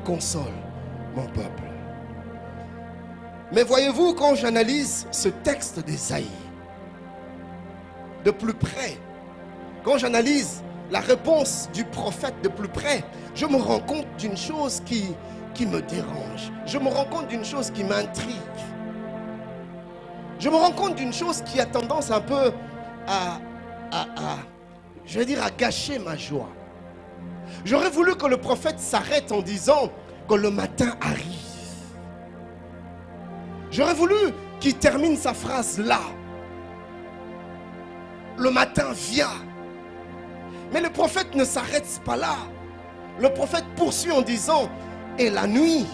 console mon peuple. Mais voyez-vous, quand j'analyse ce texte d'Ésaïe de plus près, quand j'analyse la réponse du prophète de plus près, je me rends compte d'une chose qui me dérange. Je me rends compte d'une chose qui m'intrigue. Je me rends compte d'une chose qui a tendance un peu à gâcher ma joie. J'aurais voulu que le prophète s'arrête en disant que le matin arrive. J'aurais voulu qu'il termine sa phrase là. Le matin vient. Mais le prophète ne s'arrête pas là. Le prophète poursuit en disant, et la nuit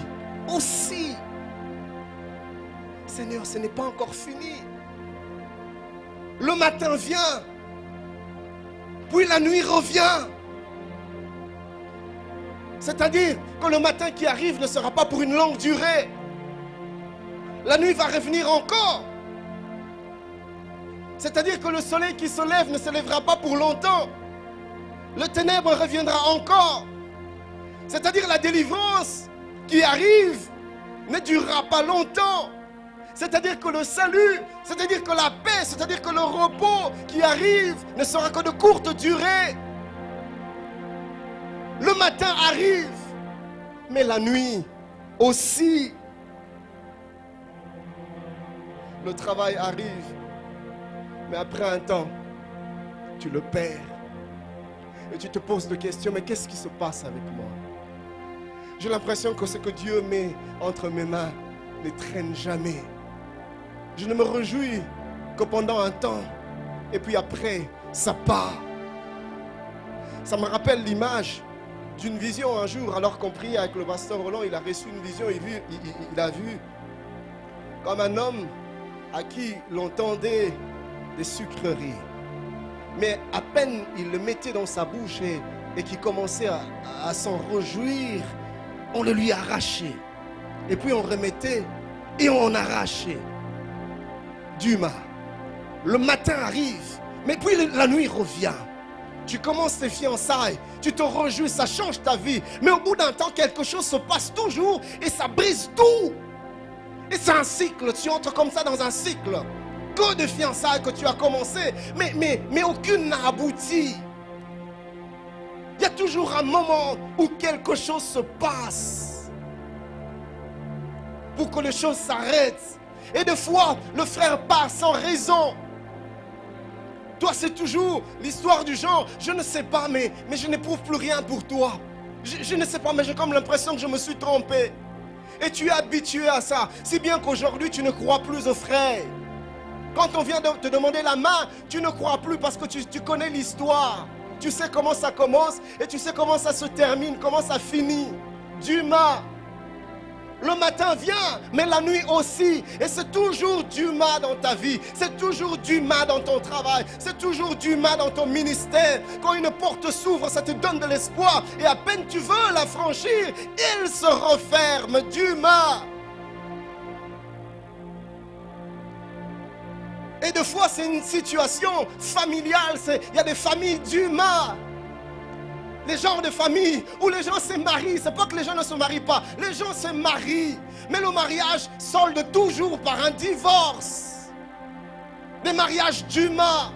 aussi. Seigneur, ce n'est pas encore fini. Le matin vient, puis la nuit revient. C'est-à-dire que le matin qui arrive ne sera pas pour une longue durée. La nuit va revenir encore. C'est-à-dire que le soleil qui se lève ne se lèvera pas pour longtemps. Le ténèbre reviendra encore. C'est-à-dire la délivrance qui arrive ne durera pas longtemps. C'est-à-dire que le salut, c'est-à-dire que la paix, c'est-à-dire que le repos qui arrive ne sera que de courte durée. Le matin arrive, mais la nuit aussi. Le travail arrive, mais après un temps, tu le perds. Et tu te poses des questions, mais qu'est-ce qui se passe avec moi? J'ai l'impression que ce que Dieu met entre mes mains ne traîne jamais. Je ne me réjouis que pendant un temps, et puis après, ça part. Ça me rappelle l'image d'une vision un jour, alors qu'on priait avec le pasteur Roland, il a reçu une vision, il a vu comme un homme à qui l'on tendait des sucreries. Mais à peine il le mettait dans sa bouche et qu'il commençait à s'en réjouir, on le lui arrachait. Et puis on remettait et on arrachait. Dumas. Le matin arrive, mais puis la nuit revient. Tu commences tes fiançailles, tu te réjouis, ça change ta vie. Mais au bout d'un temps, quelque chose se passe toujours et ça brise tout. Et c'est un cycle, tu entres comme ça dans un cycle. Que de fiançailles que tu as commencé, mais aucune n'a abouti. Il y a toujours un moment où quelque chose se passe pour que les choses s'arrêtent. Et des fois, le frère part sans raison. Toi, c'est toujours l'histoire du genre, je ne sais pas, mais je n'éprouve plus rien pour toi. Je ne sais pas, mais j'ai comme l'impression que je me suis trompé. Et tu es habitué à ça, si bien qu'aujourd'hui, tu ne crois plus aux frères. Quand on vient de te demander la main, tu ne crois plus parce que tu connais l'histoire. Tu sais comment ça commence et tu sais comment ça se termine, comment ça finit. Dumas. Le matin vient, mais la nuit aussi. Et c'est toujours Dumas dans ta vie. C'est toujours Dumas dans ton travail. C'est toujours Dumas dans ton ministère. Quand une porte s'ouvre, ça te donne de l'espoir. Et à peine tu veux la franchir, elle se referme. Dumas. Et des fois, c'est une situation familiale. Il y a des familles Dumas. Les genres de familles où les gens se marient. C'est pas que les gens ne se marient pas. Les gens se marient. Mais le mariage solde toujours par un divorce. Des mariages Dumas.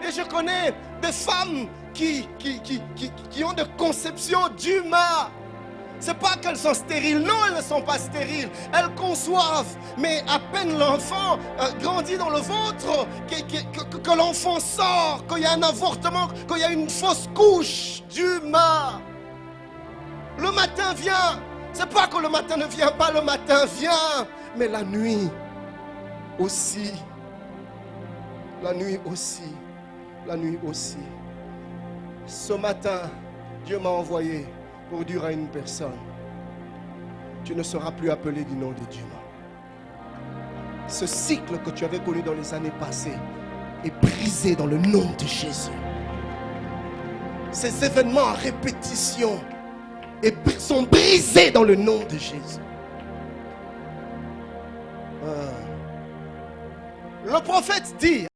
Et je connais des femmes qui ont des conceptions Dumas. C'est pas qu'elles sont stériles, non, elles ne sont pas stériles. Elles conçoivent, mais à peine l'enfant grandit dans le ventre, que l'enfant sort, qu'il y a un avortement, qu'il y a une fausse couche. Dumas. Le matin vient. C'est pas que le matin ne vient pas, le matin vient. Mais la nuit aussi. La nuit aussi. La nuit aussi. Ce matin, Dieu m'a envoyé pour dire à une personne, tu ne seras plus appelé du nom de Dumas. Ce cycle que tu avais connu dans les années passées est brisé dans le nom de Jésus. Ces événements à répétition sont brisés dans le nom de Jésus. Le prophète dit